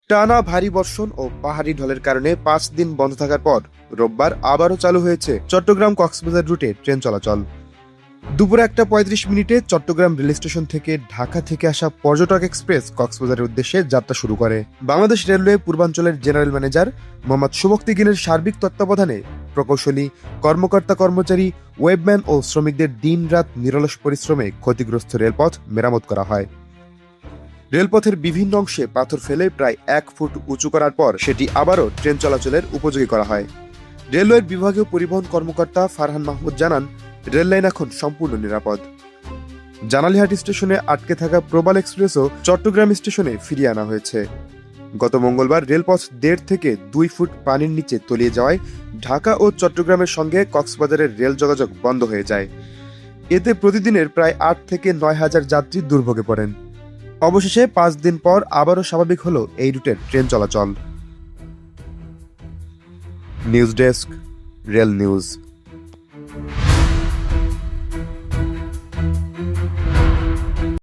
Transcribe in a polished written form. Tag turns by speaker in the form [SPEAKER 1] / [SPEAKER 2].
[SPEAKER 1] টানা ভারী বর্ষণ ও পাহাড়ি ঢলের কারণে 5 দিন বন্ধ থাকার পর রোববার আবারও চালু হয়েছে চট্টগ্রাম কক্সবাজার রুটে ট্রেন চলাচল। দুপুরে 1:35 চট্টগ্রাম রেল স্টেশন থেকে ঢাকা থেকে আসা পর্যটক এক্সপ্রেস কক্সবাজারের উদ্দেশ্যে যাত্রা শুরু করে। বাংলাদেশ রেলওয়ে পূর্বাঞ্চলের জেনারেল ম্যানেজার মোহাম্মদ সুবক্তি গিলের সার্বিক তত্ত্বাবধানে প্রকৌশলী, কর্মকর্তা কর্মচারী, ওয়েবম্যান ও শ্রমিকদের দিন-রাত নিরলস পরিশ্রমে ক্ষতিগ্রস্ত রেলপথ মেরামত করা হয়। রেলপথের বিভিন্ন অংশে পাথর ফেলে প্রায় 1 ফুট উঁচু করার পর সেটি আবারও ট্রেন চলাচলের উপযোগী করা হয়। রেলওয়ের বিভাগীয় পরিবহন কর্মকর্তা ফারহান মাহমুদ জানান, রেল লাইন এখন সম্পূর্ণ নিরাপদ। জানালিহাট স্টেশনে আটকে থাকা প্রবাল এক্সপ্রেসও চট্টগ্রাম স্টেশনে ফিরিয়ে আনা হয়েছে। গত মঙ্গলবার রেলপথ 1.5 থেকে 2 ফুট পানির নিচে তলিয়ে যাওয়ায় ঢাকা ও চট্টগ্রামের সঙ্গে কক্সবাজারের রেল যোগাযোগ বন্ধ হয়ে যায়। এতে প্রতিদিনের প্রায় 8 থেকে 9 হাজার যাত্রী দুর্ভোগে পড়েন। অবশেষে 5 দিন পর আবারও স্বাভাবিক হলো এই রুটের ট্রেন চলাচল। News desk, rail news.